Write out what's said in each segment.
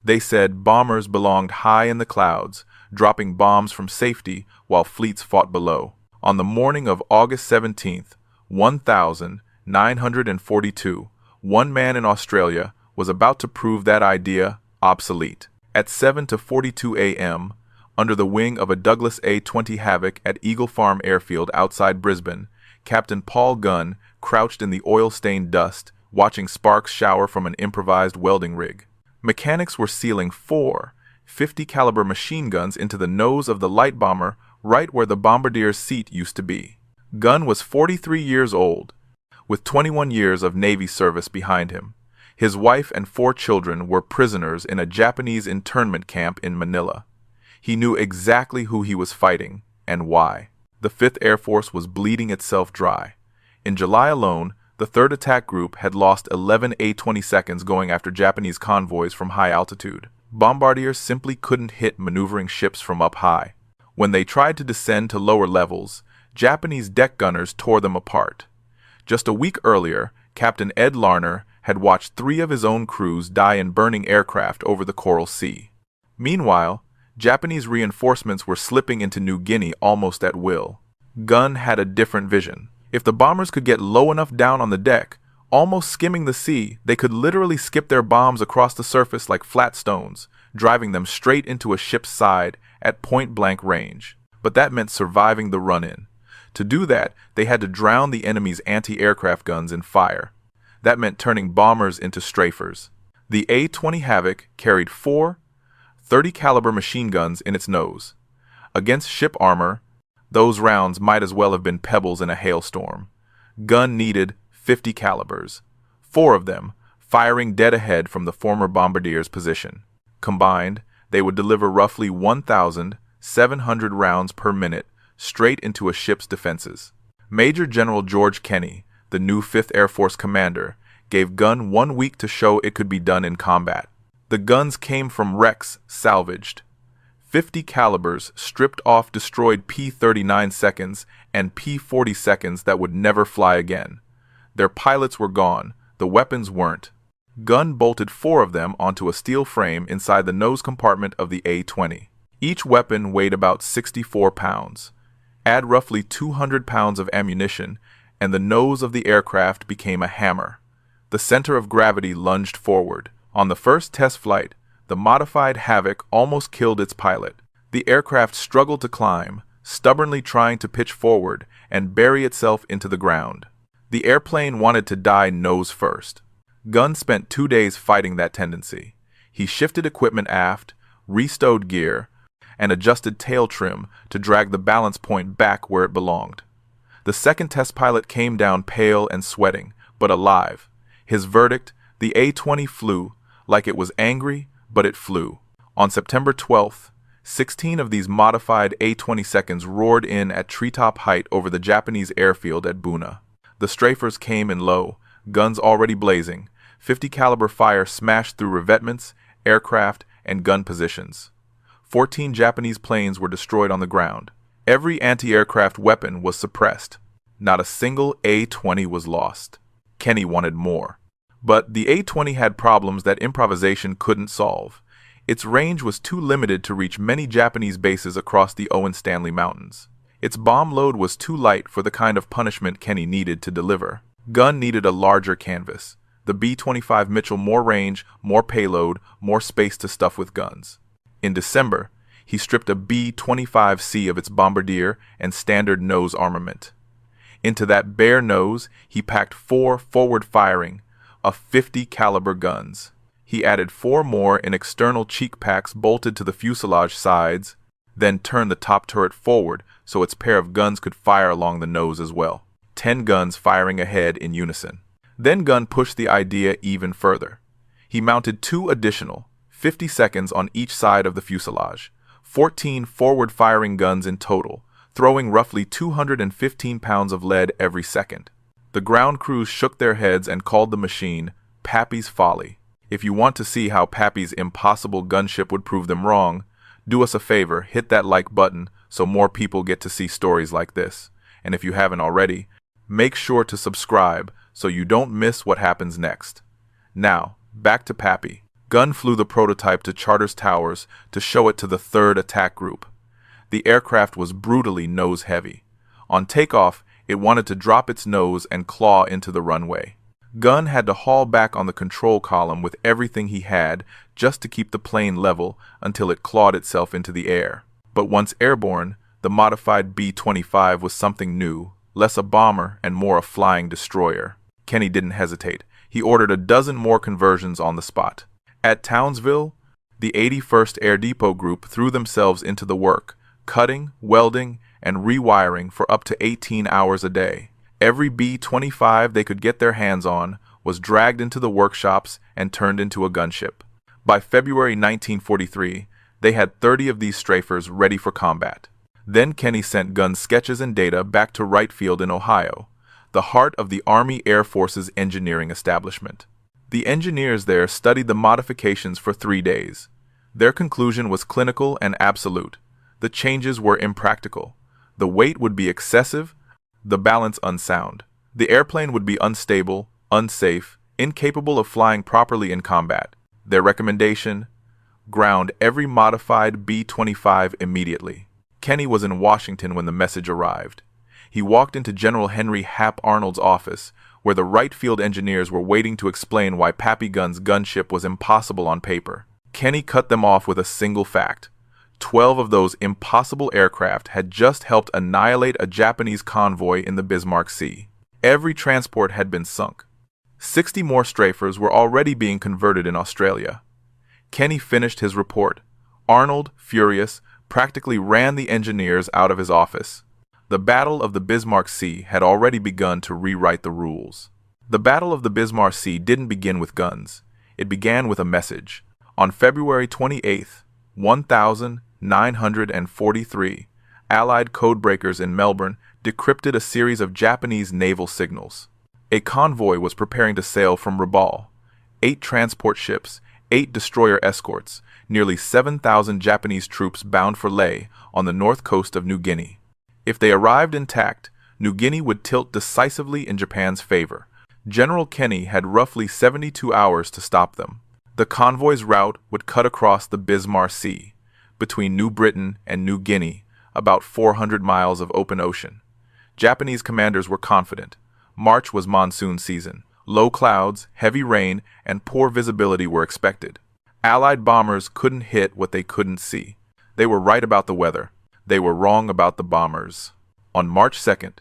They said bombers belonged high in the clouds, dropping bombs from safety while fleets fought below. On the morning of August 17th, 1942, one man in Australia was about to prove that idea obsolete. At 7:42 a.m., under the wing of a Douglas A-20 Havoc at Eagle Farm Airfield outside Brisbane, Captain Paul Gunn crouched in the oil-stained dust, watching sparks shower from an improvised welding rig. Mechanics were sealing four 50-caliber machine guns into the nose of the light bomber right where the bombardier's seat used to be. Gunn was 43 years old, with 21 years of Navy service behind him. His wife and 4 children were prisoners in a Japanese internment camp in Manila. He knew exactly who he was fighting and why. The 5th Air Force was bleeding itself dry. In July alone, the 3rd Attack Group had lost 11 A-22s going after Japanese convoys from high altitude. Bombardiers simply couldn't hit maneuvering ships from up high. When they tried to descend to lower levels, Japanese deck gunners tore them apart. Just a week earlier, Captain Ed Larner had watched 3 of his own crews die in burning aircraft over the Coral Sea. Meanwhile, Japanese reinforcements were slipping into New Guinea almost at will. Gunn had a different vision. If the bombers could get low enough down on the deck, almost skimming the sea, they could literally skip their bombs across the surface like flat stones, driving them straight into a ship's side at point-blank range. But that meant surviving the run-in. To do that, they had to drown the enemy's anti-aircraft guns in fire. That meant turning bombers into strafers. The A-20 Havoc carried 4 30-caliber machine guns in its nose. Against ship armor, those rounds might as well have been pebbles in a hailstorm. Gunn needed 50 calibers, 4 of them firing dead ahead from the former bombardier's position. Combined, they would deliver roughly 1,700 rounds per minute straight into a ship's defenses. Major General George Kenney, the new 5th Air Force commander, gave Gunn 1 week to show it could be done in combat. The guns came from wrecks salvaged. 50 calibers stripped off destroyed P-39 seconds and P-40 that would never fly again. Their pilots were gone, the weapons weren't. Gunn bolted 4 of them onto a steel frame inside the nose compartment of the A-20. Each weapon weighed about 64 pounds. Add roughly 200 pounds of ammunition, and the nose of the aircraft became a hammer. The center of gravity lunged forward. On the first test flight, the modified Havoc almost killed its pilot. The aircraft struggled to climb, stubbornly trying to pitch forward and bury itself into the ground. The airplane wanted to die nose first. Gunn spent 2 days fighting that tendency. He shifted equipment aft, restowed gear, and adjusted tail trim to drag the balance point back where it belonged. The second test pilot came down pale and sweating, but alive. His verdict, the A-20 flew, like it was angry, but it flew. On September 12th, 16 of these modified A-22s roared in at treetop height over the Japanese airfield at Buna. The strafers came in low, guns already blazing. 50 caliber fire smashed through revetments, aircraft, and gun positions. 14 Japanese planes were destroyed on the ground. Every anti-aircraft weapon was suppressed. Not a single A-20 was lost. Kenney wanted more. But the A-20 had problems that improvisation couldn't solve. Its range was too limited to reach many Japanese bases across the Owen Stanley Mountains. Its bomb load was too light for the kind of punishment Kenney needed to deliver. Gunn needed a larger canvas. The B-25 Mitchell more range, more payload, more space to stuff with guns. In December, he stripped a B-25C of its bombardier and standard nose armament. Into that bare nose, he packed 4 forward-firing, 50 caliber guns. He added 4 more in external cheek packs bolted to the fuselage sides, then turned the top turret forward so its pair of guns could fire along the nose as well. 10 guns firing ahead in unison. Then Gunn pushed the idea even further. He mounted 2 additional 50 on each side of the fuselage, 14 forward-firing guns in total, throwing roughly 215 pounds of lead every second. The ground crews shook their heads and called the machine Pappy's Folly. If you want to see how Pappy's impossible gunship would prove them wrong, do us a favor, hit that like button so more people get to see stories like this. And if you haven't already, make sure to subscribe so you don't miss what happens next. Now, back to Pappy. Gunn flew the prototype to Charters Towers to show it to the 3rd Attack Group. The aircraft was brutally nose-heavy. On takeoff, it wanted to drop its nose and claw into the runway. Gunn had to haul back on the control column with everything he had just to keep the plane level until it clawed itself into the air. But once airborne, the modified B-25 was something new, less a bomber and more a flying destroyer. Kenny didn't hesitate. He ordered a dozen more conversions on the spot. At Townsville, the 81st Air Depot Group threw themselves into the work, cutting, welding, and rewiring for up to 18 hours a day. Every B-25 they could get their hands on was dragged into the workshops and turned into a gunship. By February 1943, they had 30 of these strafers ready for combat. Then Kenny sent Gunn's sketches and data back to Wright Field in Ohio, the heart of the Army Air Force's engineering establishment. The engineers there studied the modifications for 3 days. Their conclusion was clinical and absolute. The changes were impractical. The weight would be excessive, the balance unsound. The airplane would be unstable, unsafe, incapable of flying properly in combat. Their recommendation? Ground every modified B-25 immediately. Kenny was in Washington when the message arrived. He walked into General Henry Hap Arnold's office, where the Wright Field engineers were waiting to explain why Pappy Gunn's gunship was impossible on paper. Kenny cut them off with a single fact. 12 of those impossible aircraft had just helped annihilate a Japanese convoy in the Bismarck Sea. Every transport had been sunk. 60 more strafers were already being converted in Australia. Kenny finished his report. Arnold, furious, practically ran the engineers out of his office. The Battle of the Bismarck Sea had already begun to rewrite the rules. The Battle of the Bismarck Sea didn't begin with guns. It began with a message. On February 28th, 1943, Allied codebreakers in Melbourne decrypted a series of Japanese naval signals. A convoy was preparing to sail from Rabaul. 8 transport ships, 8 destroyer escorts, nearly 7,000 Japanese troops bound for Lae on the north coast of New Guinea. If they arrived intact, New Guinea would tilt decisively in Japan's favor. General Kenny had roughly 72 hours to stop them. The convoy's route would cut across the Bismarck Sea, between New Britain and New Guinea, about 400 miles of open ocean. Japanese commanders were confident. March was monsoon season. Low clouds, heavy rain, and poor visibility were expected. Allied bombers couldn't hit what they couldn't see. They were right about the weather. They were wrong about the bombers. On March 2nd,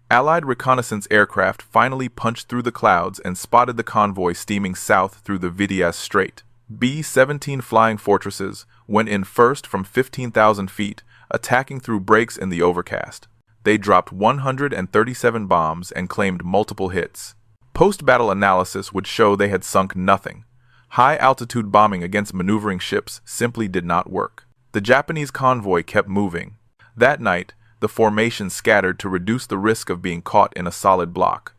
Allied reconnaissance aircraft finally punched through the clouds and spotted the convoy steaming south through the Vidias Strait. B-17 Flying Fortresses went in first from 15,000 feet, attacking through breaks in the overcast. They dropped 137 bombs and claimed multiple hits. Post-battle analysis would show they had sunk nothing. High-altitude bombing against maneuvering ships simply did not work. The Japanese convoy kept moving. That night, the formation scattered to reduce the risk of being caught in a solid block.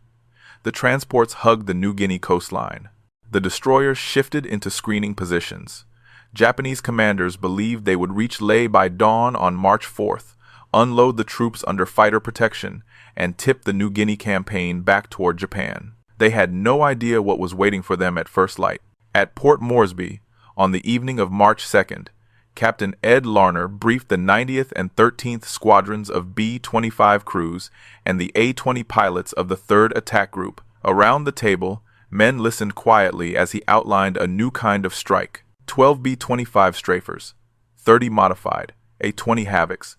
The transports hugged the New Guinea coastline. The destroyers shifted into screening positions. Japanese commanders believed they would reach Lae by dawn on March 4th, unload the troops under fighter protection, and tip the New Guinea campaign back toward Japan. They had no idea what was waiting for them at first light. At Port Moresby, on the evening of March 2nd, Captain Ed Larner briefed the 90th and 13th Squadrons of B-25 crews and the A-20 pilots of the 3rd Attack Group. Around the table, men listened quietly as he outlined a new kind of strike. 12 B-25 strafers, 30 modified, A-20 Havocs,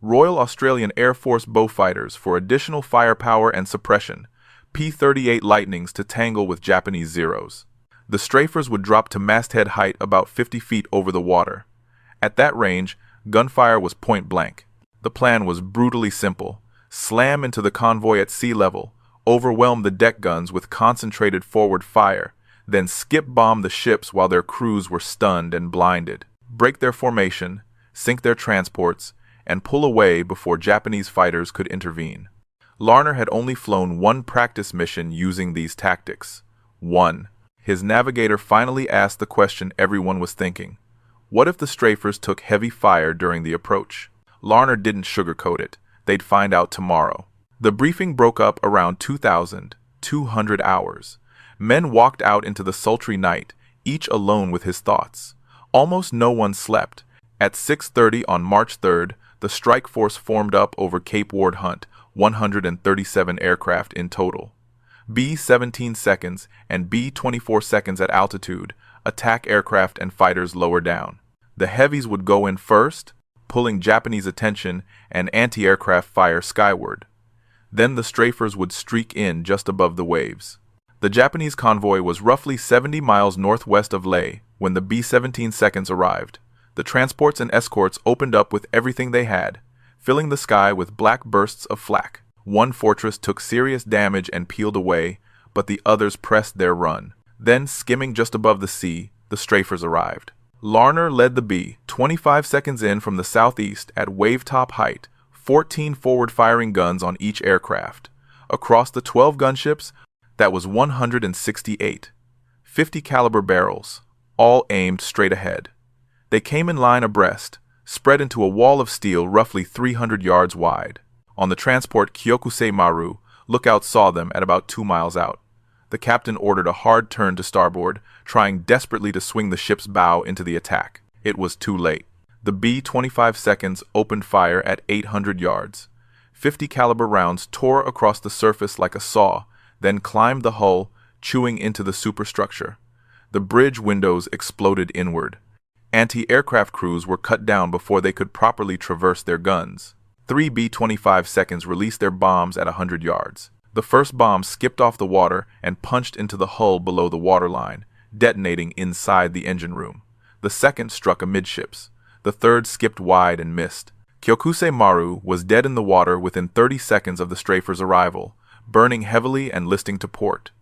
Royal Australian Air Force Beaufighters for additional firepower and suppression, P-38 Lightnings to tangle with Japanese Zeros. The strafers would drop to masthead height about 50 feet over the water. At that range, gunfire was point blank. The plan was brutally simple. Slam into the convoy at sea level, overwhelm the deck guns with concentrated forward fire, then skip bomb the ships while their crews were stunned and blinded. Break their formation, sink their transports, and pull away before Japanese fighters could intervene. Larner had only flown one practice mission using these tactics. One. His navigator finally asked the question everyone was thinking. What if the strafers took heavy fire during the approach? Larner didn't sugarcoat it. They'd find out tomorrow. The briefing broke up around 2,200 hours. Men walked out into the sultry night, each alone with his thoughts. Almost no one slept. At 6:30 on March 3rd, the strike force formed up over Cape Ward Hunt, 137 aircraft in total. B-17 seconds and B-24 seconds at altitude attack aircraft and fighters lower down. The heavies would go in first, pulling Japanese attention and anti-aircraft fire skyward. Then the strafers would streak in just above the waves. The Japanese convoy was roughly 70 miles northwest of Leh when the B-17 seconds arrived. The transports and escorts opened up with everything they had, filling the sky with black bursts of flak. One fortress took serious damage and peeled away, but the others pressed their run. Then, skimming just above the sea, the strafers arrived. Larner led the B, 25 seconds in from the southeast at wave-top height, 14 forward-firing guns on each aircraft. Across the 12 gunships, that was 168. 50 caliber barrels, all aimed straight ahead. They came in line abreast, spread into a wall of steel roughly 300 yards wide. On the transport Kyokusei Maru, Lookout saw them at about 2 miles out. The captain ordered a hard turn to starboard, trying desperately to swing the ship's bow into the attack. It was too late. The B-25 seconds opened fire at 800 yards. 50 caliber rounds tore across the surface like a saw, then climbed the hull, chewing into the superstructure. The bridge windows exploded inward. Anti-aircraft crews were cut down before they could properly traverse their guns. 3 B-25 seconds released their bombs at 100 yards. The first bomb skipped off the water and punched into the hull below the waterline, detonating inside the engine room. The second struck amidships. The third skipped wide and missed. Kyokusei Maru was dead in the water within 30 seconds of the strafers' arrival, burning heavily and listing to port.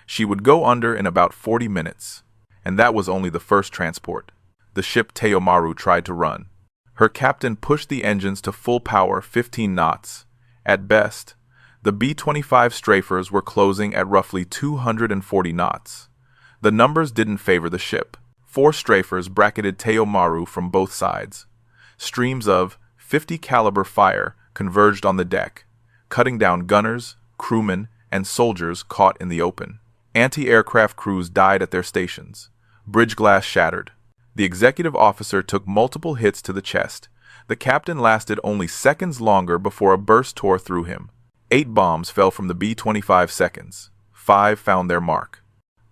She would go under in about 40 minutes. And that was only the first transport. The ship Teomaru tried to run. Her captain pushed the engines to full power 15 knots. At best, the B-25 strafers were closing at roughly 240 knots. The numbers didn't favor the ship. 4 strafers bracketed Teomaru from both sides. Streams of 50 caliber fire converged on the deck, cutting down gunners, crewmen, and soldiers caught in the open. Anti-aircraft crews died at their stations. Bridge glass shattered. The executive officer took multiple hits to the chest. The captain lasted only seconds longer before a burst tore through him. 8 bombs fell from the B-25 seconds. 5 found their mark.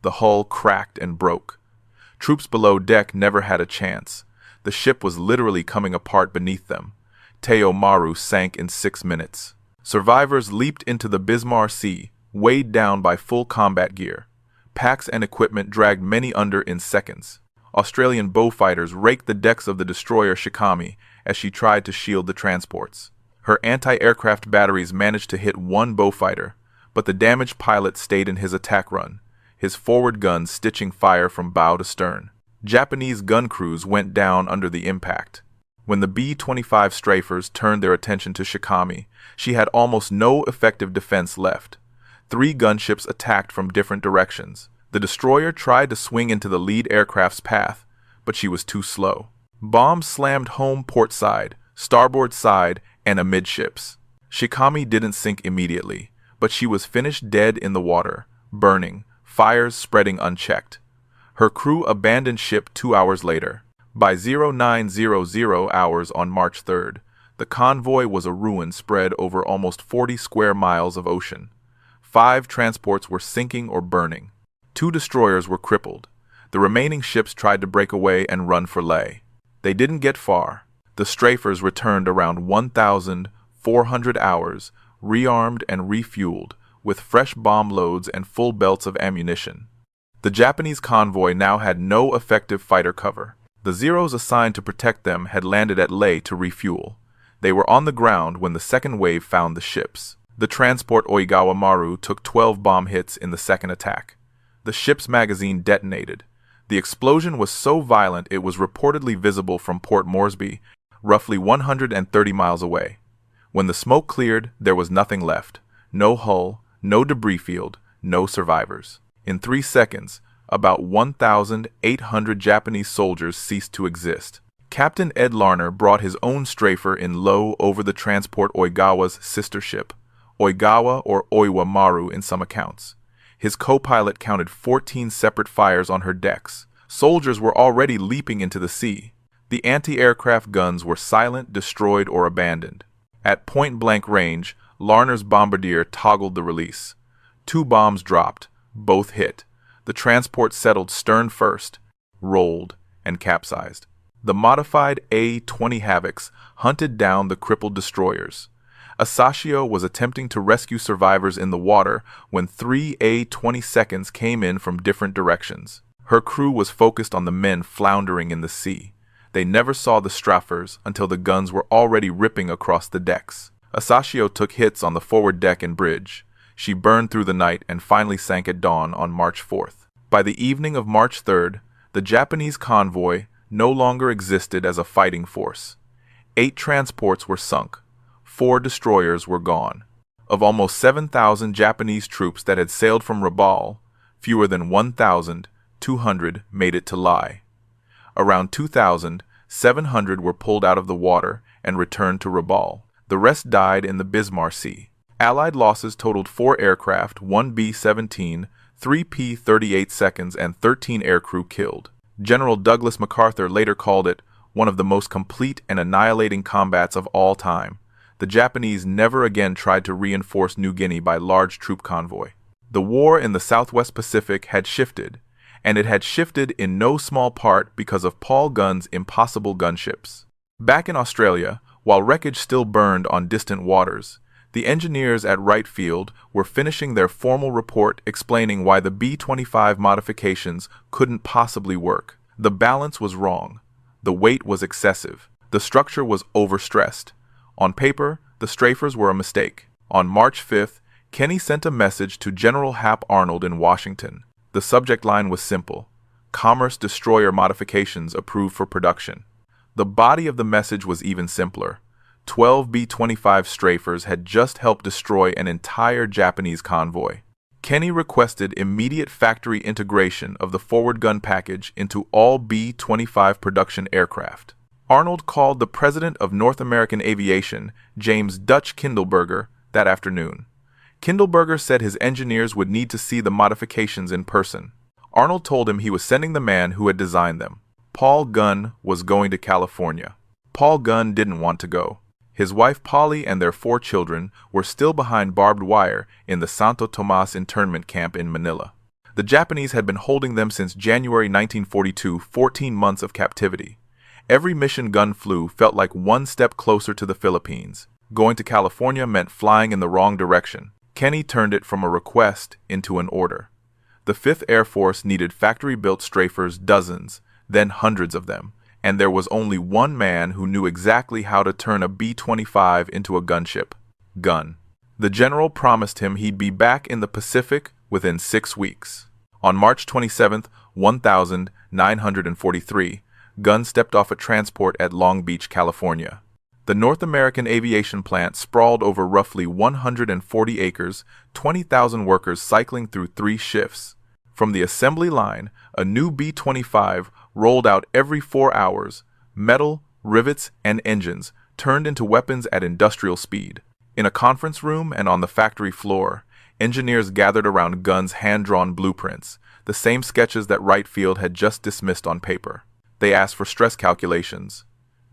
The hull cracked and broke. Troops below deck never had a chance. The ship was literally coming apart beneath them. Teomaru sank in 6 minutes. Survivors leaped into the Bismarck Sea, weighed down by full combat gear. Packs and equipment dragged many under in seconds. Australian bowfighters raked the decks of the destroyer Shikami as she tried to shield the transports. Her anti-aircraft batteries managed to hit 1 bowfighter, but the damaged pilot stayed in his attack run, his forward guns stitching fire from bow to stern. Japanese gun crews went down under the impact. When the B-25 strafers turned their attention to Shikami, she had almost no effective defense left. 3 gunships attacked from different directions. The destroyer tried to swing into the lead aircraft's path, but she was too slow. Bombs slammed home port side, starboard side, and amidships. Shikami didn't sink immediately, but she was finished dead in the water, burning, fires spreading unchecked. Her crew abandoned ship 2 hours later. By 0900 hours on March 3rd, the convoy was a ruin spread over almost 40 square miles of ocean. 5 transports were sinking or burning. 2 destroyers were crippled. The remaining ships tried to break away and run for Leh. They didn't get far. The strafers returned around 1,400 hours, rearmed and refueled, with fresh bomb loads and full belts of ammunition. The Japanese convoy now had no effective fighter cover. The Zeros assigned to protect them had landed at Leh to refuel. They were on the ground when the second wave found the ships. The transport Oigawa Maru took 12 bomb hits in the second attack. The ship's magazine detonated. The explosion was so violent it was reportedly visible from Port Moresby, roughly 130 miles away. When the smoke cleared, there was nothing left. No hull, no debris field, no survivors. In 3 seconds, about 1,800 Japanese soldiers ceased to exist. Captain Ed Larner brought his own strafer in low over the transport Oigawa's sister ship, Oigawa or Oiwa Maru in some accounts. His co-pilot counted 14 separate fires on her decks, Soldiers were already leaping into the sea. The anti-aircraft guns were silent, destroyed, or abandoned. At point-blank range, Larner's bombardier toggled the release. 2 bombs dropped, both hit. The transport settled stern first, rolled, and capsized. The modified A-20 Havocs hunted down the crippled destroyers. Asashio was attempting to rescue survivors in the water when 3 A-22s came in from different directions. Her crew was focused on the men floundering in the sea. They never saw the strafers until the guns were already ripping across the decks. Asashio took hits on the forward deck and bridge. She burned through the night and finally sank at dawn on March 4th. By the evening of March 3rd, the Japanese convoy no longer existed as a fighting force. 8 transports were sunk. 4 destroyers were gone. Of almost 7,000 Japanese troops that had sailed from Rabaul, fewer than 1,200 made it to Lai. Around 2,700 were pulled out of the water and returned to Rabaul. The rest died in the Bismarck Sea. Allied losses totaled 4 aircraft, 1 B-17, 3 P-38s, and 13 aircrew killed. General Douglas MacArthur later called it one of the most complete and annihilating combats of all time. The Japanese never again tried to reinforce New Guinea by large troop convoy. The war in the Southwest Pacific had shifted, and it had shifted in no small part because of Paul Gunn's impossible gunships. Back in Australia, while wreckage still burned on distant waters, the engineers at Wright Field were finishing their formal report explaining why the B-25 modifications couldn't possibly work. The balance was wrong. The weight was excessive. The structure was overstressed. On paper, the strafers were a mistake. On March 5th, Kenny sent a message to General Hap Arnold in Washington. The subject line was simple: Commerce Destroyer Modifications Approved for Production. The body of the message was even simpler. 12 B-25 strafers had just helped destroy an entire Japanese convoy. Kenny requested immediate factory integration of the forward gun package into all B-25 production aircraft. Arnold called the President of North American Aviation, James Dutch Kindleberger, that afternoon. Kindleberger said his engineers would need to see the modifications in person. Arnold told him he was sending the man who had designed them. Paul Gunn was going to California. Paul Gunn didn't want to go. His wife Polly and their 4 children were still behind barbed wire in the Santo Tomas internment camp in Manila. The Japanese had been holding them since January 1942, 14 months of captivity. Every mission Gunn flew felt like one step closer to the Philippines. Going to California meant flying in the wrong direction. Kenny turned it from a request into an order. The 5th Air Force needed factory-built strafers, dozens, then hundreds of them, and there was only one man who knew exactly how to turn a B-25 into a gunship: Gunn. The general promised him he'd be back in the Pacific within 6 weeks. On March 27, 1943, Gunn stepped off a transport at Long Beach, California. The North American aviation plant sprawled over roughly 140 acres, 20,000 workers cycling through 3 shifts. From the assembly line, a new B-25 rolled out every 4 hours. Metal, rivets, and engines turned into weapons at industrial speed. In a conference room and on the factory floor, engineers gathered around Gunn's hand-drawn blueprints, the same sketches that Wright Field had just dismissed on paper. They asked for stress calculations.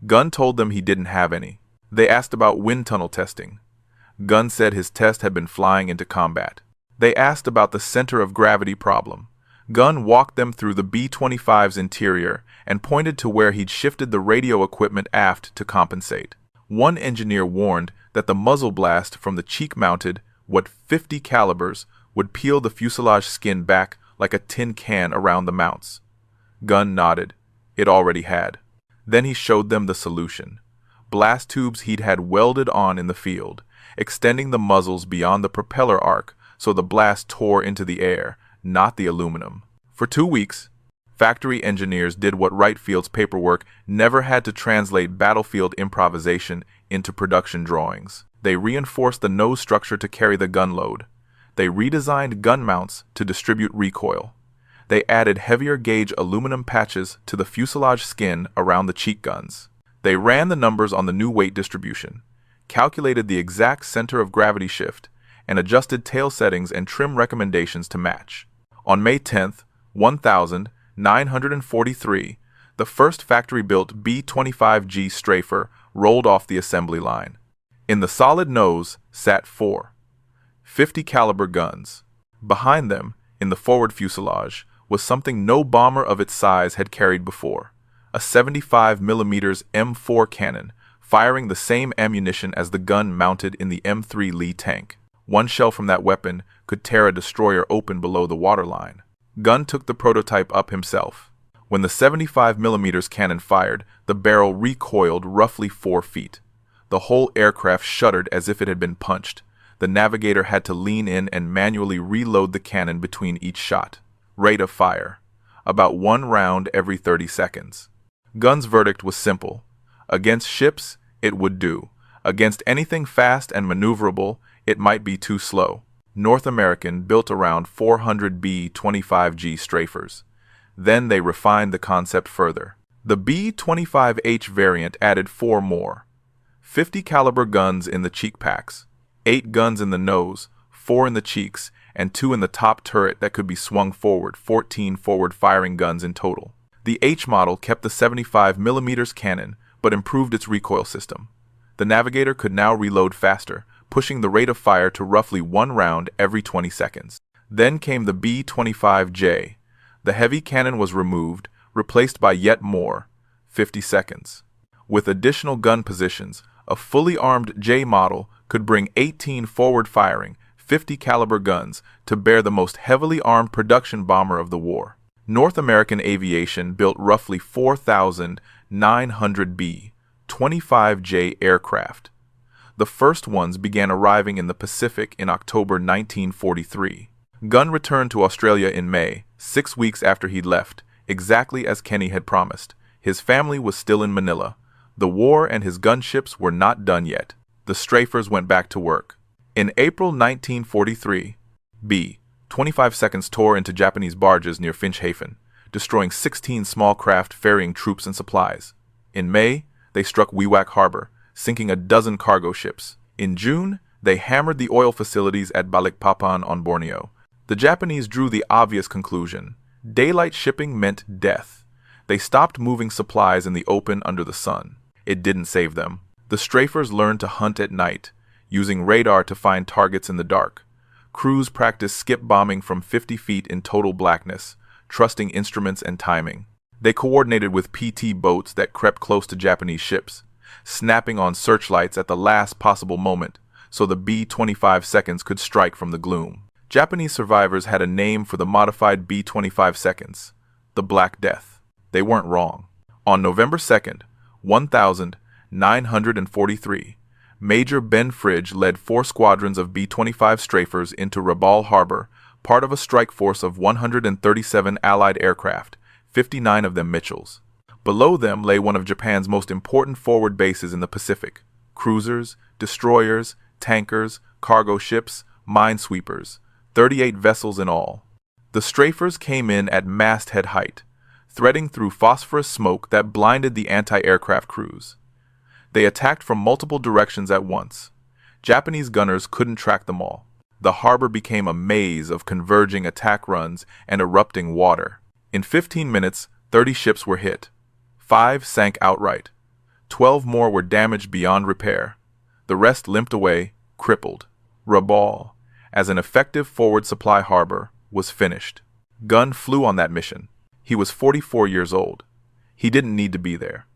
Gunn told them he didn't have any. They asked about wind tunnel testing. Gunn said his test had been flying into combat. They asked about the center of gravity problem. Gunn walked them through the B-25's interior and pointed to where he'd shifted the radio equipment aft to compensate. One engineer warned that the muzzle blast from the cheek-mounted, .50 calibers would peel the fuselage skin back like a tin can around the mounts. Gunn nodded. It already had. Then he showed them the solution. Blast tubes he'd had welded on in the field, extending the muzzles beyond the propeller arc so the blast tore into the air, not the aluminum. For 2 weeks, factory engineers did what Wright Field's paperwork never had to translate battlefield improvisation into production drawings. They reinforced the nose structure to carry the gun load. They redesigned gun mounts to distribute recoil. They added heavier gauge aluminum patches to the fuselage skin around the cheek guns. They ran the numbers on the new weight distribution, calculated the exact center of gravity shift, and adjusted tail settings and trim recommendations to match. On May 10th, 1943, 943, the first factory-built B-25G Strafer rolled off the assembly line. In the solid nose sat four 50 caliber guns. Behind them, in the forward fuselage, was something no bomber of its size had carried before, a 75mm M4 cannon, firing the same ammunition as the gun mounted in the M3 Lee tank. One shell from that weapon could tear a destroyer open below the waterline. Gunn took the prototype up himself. When the 75mm cannon fired, the barrel recoiled roughly 4 feet. The whole aircraft shuddered as if it had been punched. The navigator had to lean in and manually reload the cannon between each shot. Rate of fire: about 1 round every 30 seconds. Gunn's verdict was simple. Against ships, it would do. Against anything fast and maneuverable, it might be too slow. North American built around 400 B-25G Strafers. Then they refined the concept further. The B-25H variant added 4 more. 50 caliber guns in the cheek packs, 8 guns in the nose, 4 in the cheeks, and 2 in the top turret that could be swung forward, 14 forward-firing guns in total. The H model kept the 75mm cannon, but improved its recoil system. The navigator could now reload faster, pushing the rate of fire to roughly 1 round every 20 seconds. Then came the B-25J. The heavy cannon was removed, replaced by yet more, 50 seconds. With additional gun positions, a fully armed J model could bring 18 forward-firing, 50 caliber guns to bear the most heavily armed production bomber of the war. North American Aviation built roughly 4,900 B-25J aircraft. The first ones began arriving in the Pacific in October 1943. Gunn returned to Australia in May, 6 weeks after he'd left, exactly as Kenny had promised. His family was still in Manila. The war and his gunships were not done yet. The Strafers went back to work. In April 1943, B-25 tore into Japanese barges near Finschhafen, destroying 16 small craft ferrying troops and supplies. In May, they struck Wewak Harbor, sinking a dozen cargo ships. In June, they hammered the oil facilities at Balikpapan on Borneo. The Japanese drew the obvious conclusion: daylight shipping meant death. They stopped moving supplies in the open under the sun. It didn't save them. The Strafers learned to hunt at night, using radar to find targets in the dark. Crews practiced skip bombing from 50 feet in total blackness, trusting instruments and timing. They coordinated with PT boats that crept close to Japanese ships, snapping on searchlights at the last possible moment so the B-25 could strike from the gloom. Japanese survivors had a name for the modified B-25, the Black Death. They weren't wrong. On November 2nd, 1943, Major Ben Fridge led 4 squadrons of B-25 Strafers into Rabaul Harbor, part of a strike force of 137 Allied aircraft, 59 of them Mitchells. Below them lay one of Japan's most important forward bases in the Pacific: cruisers, destroyers, tankers, cargo ships, minesweepers, 38 vessels in all. The Strafers came in at masthead height, threading through phosphorus smoke that blinded the anti-aircraft crews. They attacked from multiple directions at once. Japanese gunners couldn't track them all. The harbor became a maze of converging attack runs and erupting water. In 15 minutes, 30 ships were hit. 5 sank outright. 12 more were damaged beyond repair. The rest limped away, crippled. Rabaul, as an effective forward supply harbor, was finished. Gunn flew on that mission. He was 44 years old. He didn't need to be there.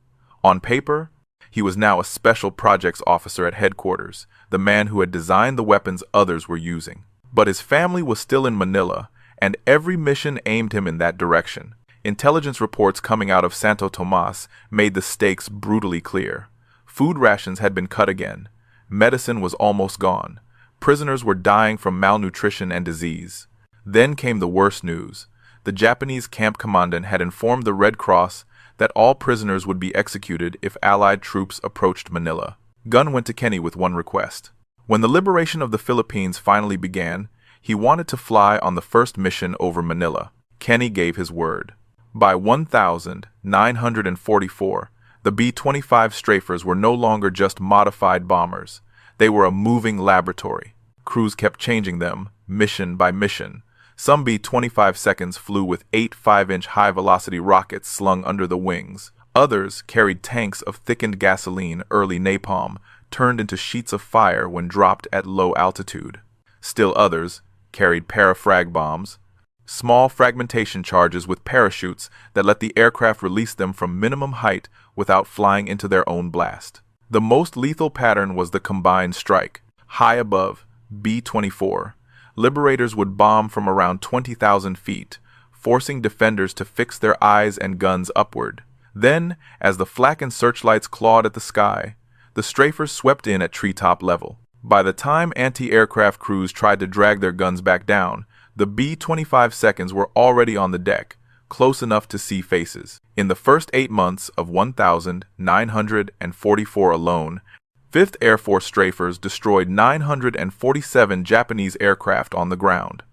On paper, he was now a special projects officer at headquarters, the man who had designed the weapons others were using. But his family was still in Manila, and every mission aimed him in that direction. Intelligence reports coming out of Santo Tomas made the stakes brutally clear. Food rations had been cut again. Medicine was almost gone. Prisoners were dying from malnutrition and disease. Then came the worst news. The Japanese camp commandant had informed the Red Cross that all prisoners would be executed if Allied troops approached Manila. Gunn went to Kenny with one request. When the liberation of the Philippines finally began, he wanted to fly on the first mission over Manila. Kenny gave his word. By 1944, the B-25 Strafers were no longer just modified bombers. They were a moving laboratory. Crews kept changing them, mission by mission. Some B-25 flew with 8 5-inch high-velocity rockets slung under the wings. Others carried tanks of thickened gasoline, early napalm, turned into sheets of fire when dropped at low altitude. Still others carried parafrag bombs, small fragmentation charges with parachutes that let the aircraft release them from minimum height without flying into their own blast. The most lethal pattern was the combined strike. High above, B-24, liberators would bomb from around 20,000 feet, forcing defenders to fix their eyes and guns upward. Then, as the flak and searchlights clawed at the sky, the strafers swept in at treetop level. By the time anti-aircraft crews tried to drag their guns back down, the B-25 were already on the deck, close enough to see faces. In the first 8 months of 1,944 alone, 5th Air Force strafers destroyed 947 Japanese aircraft on the ground.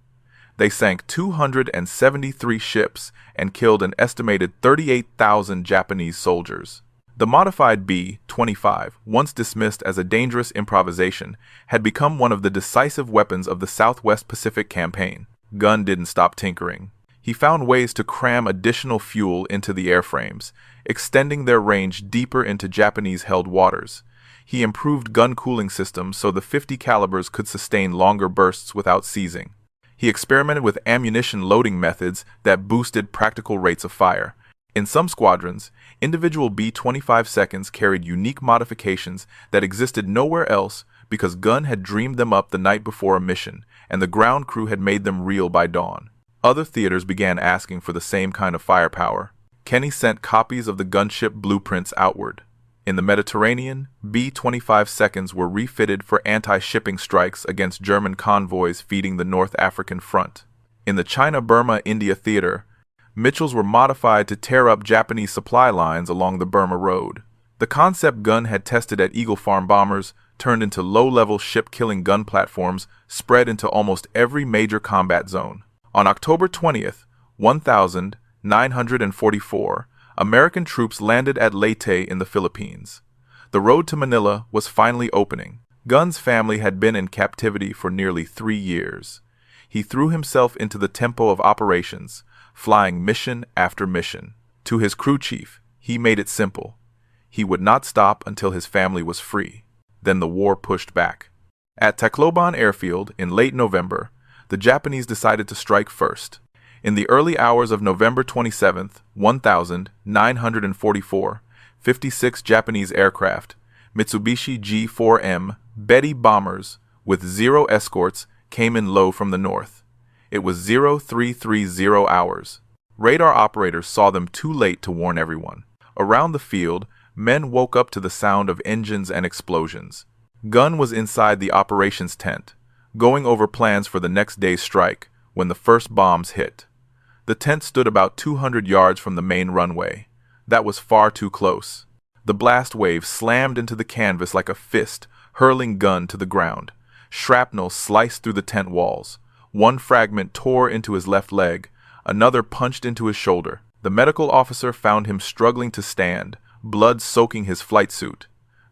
They sank 273 ships and killed an estimated 38,000 Japanese soldiers. The modified B-25, once dismissed as a dangerous improvisation, had become one of the decisive weapons of the Southwest Pacific Campaign. Gunn didn't stop tinkering. He found ways to cram additional fuel into the airframes, extending their range deeper into Japanese-held waters. He improved gun cooling systems so the .50 calibers could sustain longer bursts without seizing. He experimented with ammunition loading methods that boosted practical rates of fire. In some squadrons, individual B-25 carried unique modifications that existed nowhere else because Gunn had dreamed them up the night before a mission, and the ground crew had made them real by dawn. Other theaters began asking for the same kind of firepower. Kenny sent copies of the gunship blueprints outward. In the Mediterranean, B-25 were refitted for anti-shipping strikes against German convoys feeding the North African front. In the China-Burma-India theater, Mitchells were modified to tear up Japanese supply lines along the Burma Road. The concept Gunn had tested at Eagle Farm bombers turned into low-level ship-killing gun platforms spread into almost every major combat zone. On October 20th, 1944, American troops landed at Leyte in the Philippines. The road to Manila was finally opening. Gunn's family had been in captivity for nearly 3 years. He threw himself into the tempo of operations, flying mission after mission. To his crew chief, he made it simple. He would not stop until his family was free. Then the war pushed back. At Tacloban Airfield in late November, the Japanese decided to strike first. In the early hours of November 27, 1944, 56 Japanese aircraft, Mitsubishi G-4M Betty bombers with 0 escorts, came in low from the north. It was 0330 hours. Radar operators saw them too late to warn everyone. Around the field, men woke up to the sound of engines and explosions. Gunn was inside the operations tent, going over plans for the next day's strike, when the first bombs hit. The tent stood about 200 yards from the main runway. That was far too close. The blast wave slammed into the canvas like a fist, hurling Gunn to the ground. Shrapnel sliced through the tent walls. One fragment tore into his left leg. Another punched into his shoulder. The medical officer found him struggling to stand, blood soaking his flight suit.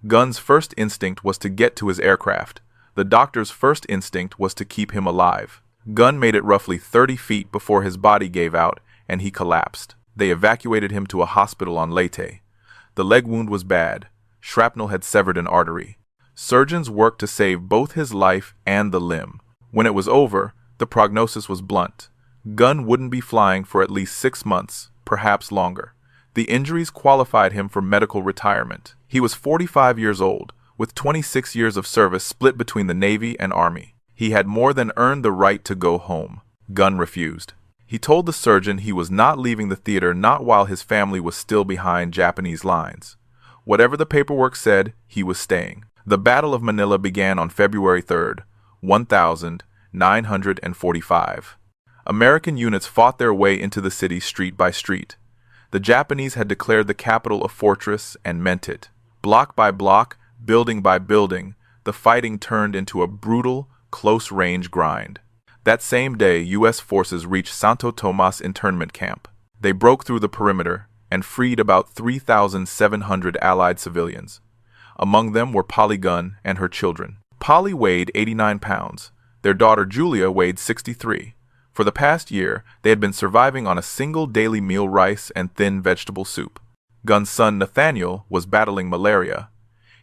Gunn's first instinct was to get to his aircraft. The doctor's first instinct was to keep him alive. Gunn made it roughly 30 feet before his body gave out, and he collapsed. They evacuated him to a hospital on Leyte. The leg wound was bad. Shrapnel had severed an artery. Surgeons worked to save both his life and the limb. When it was over, the prognosis was blunt. Gunn wouldn't be flying for at least 6 months, perhaps longer. The injuries qualified him for medical retirement. He was 45 years old, with 26 years of service split between the Navy and Army. He had more than earned the right to go home. Gunn refused. He told the surgeon he was not leaving the theater, not while his family was still behind Japanese lines. Whatever the paperwork said, he was staying. The Battle of Manila began on February 3rd, 1945. American units fought their way into the city street by street. The Japanese had declared the capital a fortress and meant it. Block by block, building by building, the fighting turned into a brutal, close-range grind. That same day, U.S. forces reached Santo Tomas internment camp. They broke through the perimeter and freed about 3,700 Allied civilians. Among them were Polly Gunn and her children. Polly weighed 89 pounds. Their daughter Julia weighed 63. For the past year, they had been surviving on a single daily meal: rice and thin vegetable soup. Gunn's son Nathaniel was battling malaria.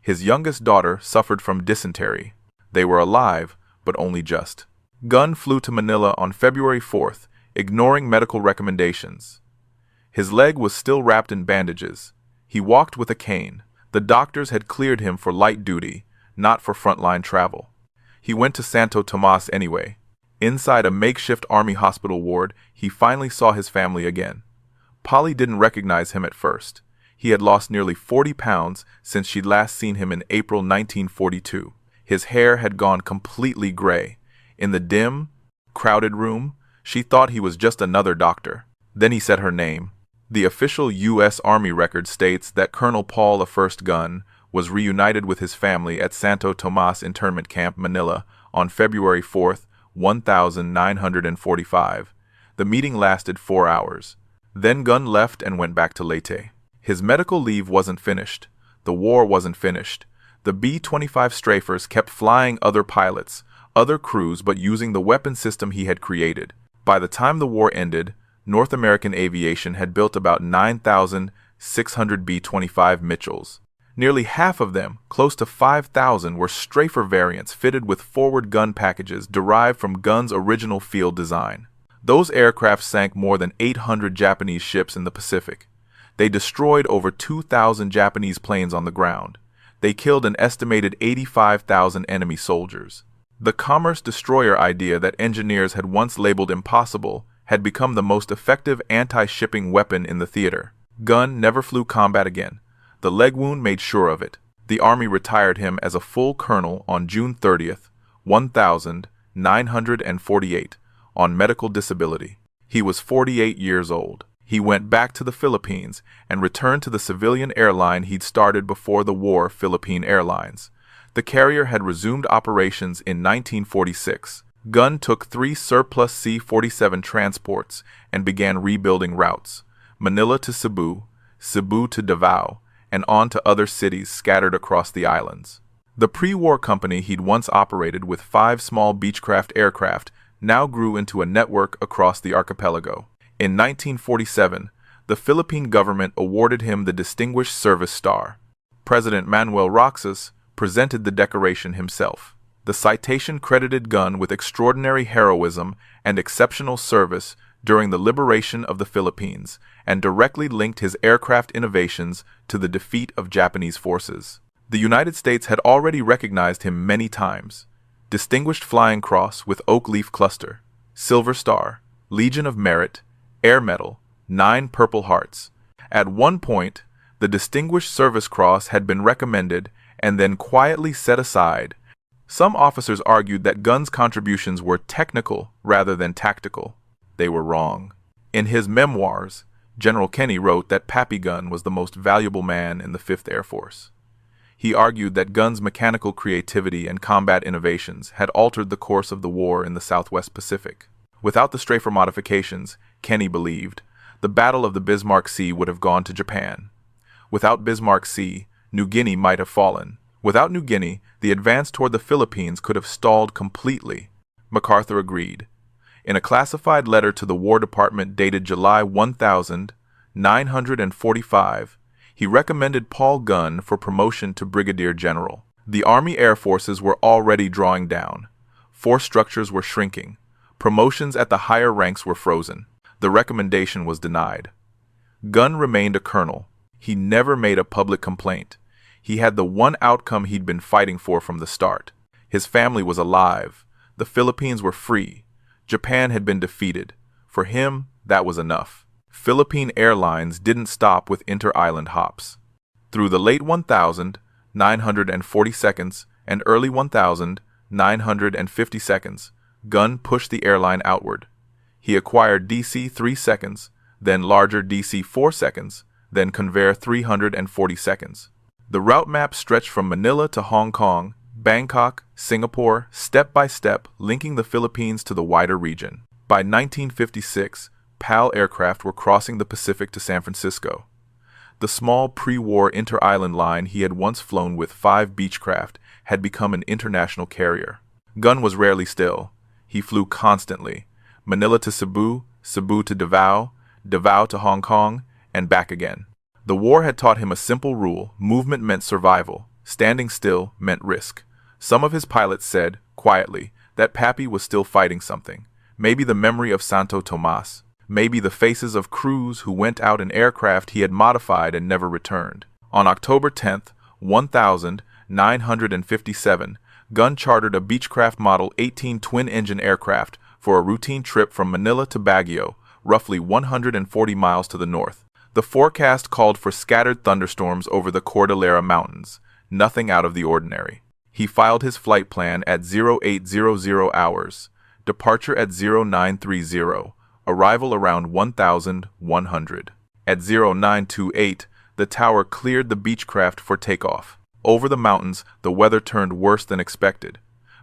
His youngest daughter suffered from dysentery. They were alive, but only just. Gunn flew to Manila on February 4th, ignoring medical recommendations. His leg was still wrapped in bandages. He walked with a cane. The doctors had cleared him for light duty, not for frontline travel. He went to Santo Tomas anyway. Inside a makeshift army hospital ward, he finally saw his family again. Polly didn't recognize him at first. He had lost nearly 40 pounds since she'd last seen him in April 1942. His hair had gone completely gray. In the dim, crowded room, she thought he was just another doctor. Then he said her name. The official U.S. Army record states that Colonel Paul I. Gunn was reunited with his family at Santo Tomas Internment Camp, Manila, on February 4, 1945. The meeting lasted 4 hours. Then Gunn left and went back to Leyte. His medical leave wasn't finished. The war wasn't finished. The B-25 strafers kept flying other pilots, other crews, but using the weapon system he had created. By the time the war ended, North American aviation had built about 9,600 B-25 Mitchells. Nearly half of them, close to 5,000, were strafer variants fitted with forward gun packages derived from Gunn's original field design. Those aircraft sank more than 800 Japanese ships in the Pacific. They destroyed over 2,000 Japanese planes on the ground. They killed an estimated 85,000 enemy soldiers. The commerce destroyer idea that engineers had once labeled impossible had become the most effective anti-shipping weapon in the theater. Gunn never flew combat again. The leg wound made sure of it. The Army retired him as a full colonel on June 30th, 1948, on medical disability. He was 48 years old. He went back to the Philippines and returned to the civilian airline he'd started before the war, Philippine Airlines. The carrier had resumed operations in 1946. Gunn took 3 surplus C-47 transports and began rebuilding routes: Manila to Cebu, Cebu to Davao, and on to other cities scattered across the islands. The pre-war company he'd once operated with 5 small Beechcraft aircraft now grew into a network across the archipelago. In 1947, the Philippine government awarded him the Distinguished Service Star. President Manuel Roxas presented the decoration himself. The citation credited Gunn with extraordinary heroism and exceptional service during the liberation of the Philippines, and directly linked his aircraft innovations to the defeat of Japanese forces. The United States had already recognized him many times: Distinguished Flying Cross with Oak Leaf Cluster, Silver Star, Legion of Merit, Air Medal, 9 Purple Hearts. At one point, the Distinguished Service Cross had been recommended and then quietly set aside. Some officers argued that Gunn's contributions were technical rather than tactical. They were wrong. In his memoirs, General Kenny wrote that Pappy Gunn was the most valuable man in the 5th Air Force. He argued that Gunn's mechanical creativity and combat innovations had altered the course of the war in the Southwest Pacific. Without the strafer modifications, Kenny believed, the Battle of the Bismarck Sea would have gone to Japan. Without Bismarck Sea, New Guinea might have fallen. Without New Guinea, the advance toward the Philippines could have stalled completely. MacArthur agreed. In a classified letter to the War Department dated July 1945, he recommended Paul Gunn for promotion to brigadier general. The Army Air Forces were already drawing down. Force structures were shrinking. Promotions at the higher ranks were frozen. The recommendation was denied. Gunn remained a colonel. He never made a public complaint. He had the one outcome he'd been fighting for from the start. His family was alive. The Philippines were free. Japan had been defeated. For him, that was enough. Philippine Airlines didn't stop with inter-island hops. Through the late 1942nd and early 1952nd, Gunn pushed the airline outward. He acquired DC-3 then larger DC-4, then Convair 340. The route map stretched from Manila to Hong Kong, Bangkok, Singapore, step by step, linking the Philippines to the wider region. By 1956, PAL aircraft were crossing the Pacific to San Francisco. The small pre-war inter-island line he had once flown with 5 Beechcraft had become an international carrier. Gunn was rarely still. He flew constantly, Manila to Cebu, Cebu to Davao, Davao to Hong Kong, and back again. The war had taught him a simple rule: movement meant survival, standing still meant risk. Some of his pilots said, quietly, that Pappy was still fighting something. Maybe the memory of Santo Tomas, maybe the faces of crews who went out in aircraft he had modified and never returned. On October 10th, 1957, Gunn chartered a Beechcraft Model 18 twin-engine aircraft for a routine trip from Manila to Baguio, roughly 140 miles to the north. The forecast called for scattered thunderstorms over the Cordillera Mountains, nothing out of the ordinary. He filed his flight plan at 0800 hours, departure at 0930, arrival around 1100. At 0928, the tower cleared the Beechcraft for takeoff. Over the mountains, the weather turned worse than expected.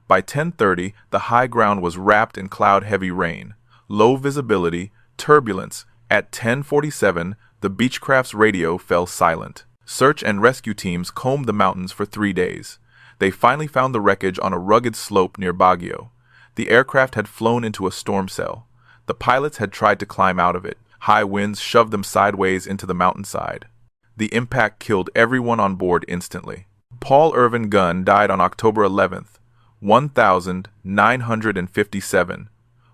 By 10:30, the high ground was wrapped in cloud-heavy rain. Low visibility, turbulence. At 10:47, the Beechcraft's radio fell silent. Search and rescue teams combed the mountains for 3 days. They finally found the wreckage on a rugged slope near Baguio. The aircraft had flown into a storm cell. The pilots had tried to climb out of it. High winds shoved them sideways into the mountainside. The impact killed everyone on board instantly. Paul Irvin Gunn died on October 11th, 1957,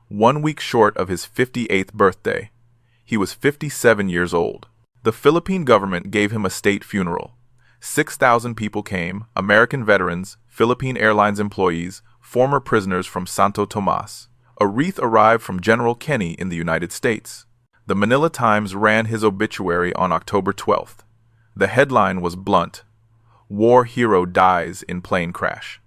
1 week short of his 58th birthday. He was 57 years old. The Philippine government gave him a state funeral. 6,000 people came: American veterans, Philippine Airlines employees, former prisoners from Santo Tomas. A wreath arrived from General Kenny in the United States. The Manila Times ran his obituary on October 12th. The headline was blunt: "War Hero Dies in Plane Crash."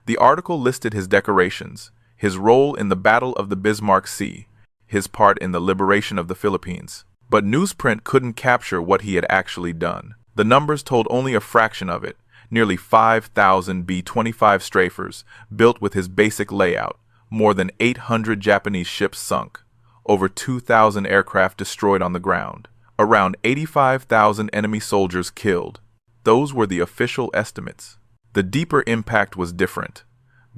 The article listed his decorations, his role in the Battle of the Bismarck Sea, his part in the liberation of the Philippines. But newsprint couldn't capture what he had actually done. The numbers told only a fraction of it: nearly 5,000 B-25 strafers built with his basic layout, more than 800 Japanese ships sunk, over 2,000 aircraft destroyed on the ground, around 85,000 enemy soldiers killed. Those were the official estimates. The deeper impact was different.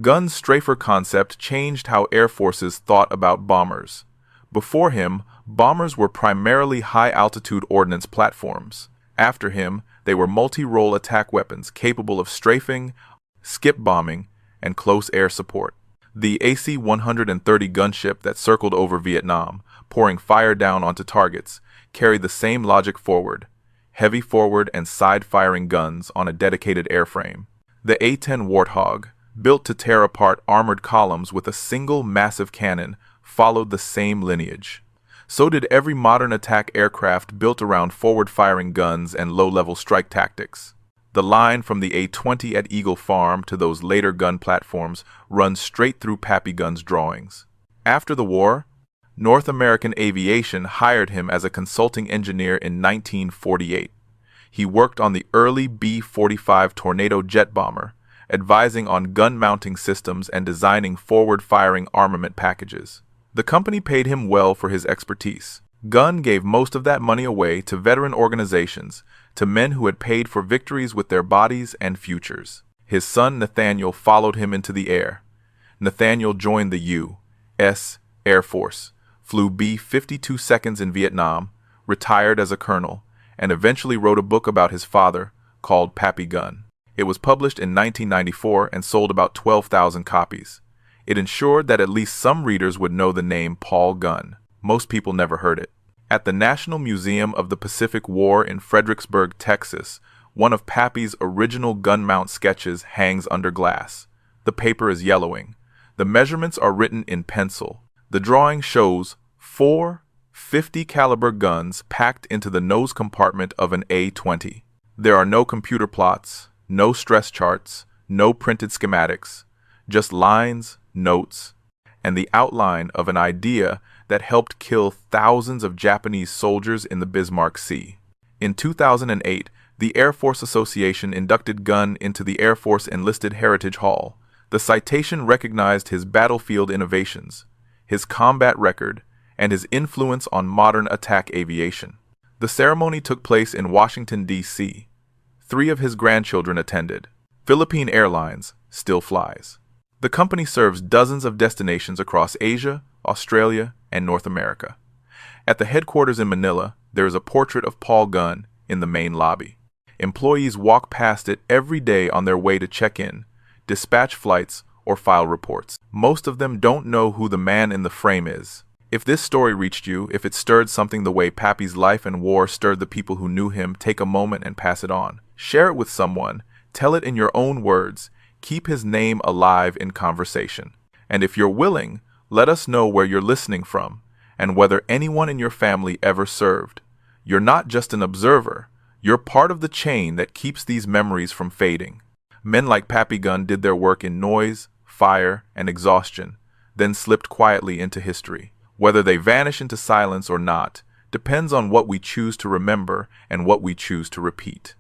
Gunn's strafer concept changed how air forces thought about bombers. Before him, bombers were primarily high-altitude ordnance platforms. After him, they were multi-role attack weapons capable of strafing, skip bombing, and close air support. The AC-130 gunship that circled over Vietnam, pouring fire down onto targets, carried the same logic forward: heavy forward and side-firing guns on a dedicated airframe. The A-10 Warthog, built to tear apart armored columns with a single massive cannon, followed the same lineage. So did every modern attack aircraft built around forward-firing guns and low-level strike tactics. The line from the A-20 at Eagle Farm to those later gun platforms runs straight through Pappy Gunn's drawings. After the war, North American Aviation hired him as a consulting engineer in 1948. He worked on the early B-45 Tornado jet bomber, advising on gun mounting systems and designing forward-firing armament packages. The company paid him well for his expertise. Gunn gave most of that money away to veteran organizations, to men who had paid for victories with their bodies and futures. His son Nathaniel followed him into the air. Nathaniel joined the U.S. Air Force, flew B-52 seconds in Vietnam, retired as a colonel, and eventually wrote a book about his father called Pappy Gunn. It was published in 1994 and sold about 12,000 copies. It ensured that at least some readers would know the name Paul Gunn. Most people never heard it. At the National Museum of the Pacific War in Fredericksburg, Texas, one of Pappy's original gun mount sketches hangs under glass. The paper is yellowing. The measurements are written in pencil. The drawing shows 4 .50 caliber guns packed into the nose compartment of an A-20. There are no computer plots, no stress charts, no printed schematics, just lines, notes, and the outline of an idea that helped kill thousands of Japanese soldiers in the Bismarck Sea. In 2008, the Air Force Association inducted Gunn into the Air Force Enlisted Heritage Hall. The citation recognized his battlefield innovations, his combat record, and his influence on modern attack aviation. The ceremony took place in Washington, D.C. 3 of his grandchildren attended. Philippine Airlines still flies. The company serves dozens of destinations across Asia, Australia, and North America. At the headquarters in Manila, there is a portrait of Paul Gunn in the main lobby. Employees walk past it every day on their way to check in, dispatch flights, or file reports. Most of them don't know who the man in the frame is. If this story reached you, if it stirred something the way Pappy's life and war stirred the people who knew him, take a moment and pass it on. Share it with someone, tell it in your own words, keep his name alive in conversation. And if you're willing, let us know where you're listening from, and whether anyone in your family ever served. You're not just an observer, you're part of the chain that keeps these memories from fading. Men like Pappy Gunn did their work in noise, fire, and exhaustion, then slipped quietly into history. Whether they vanish into silence or not, depends on what we choose to remember and what we choose to repeat.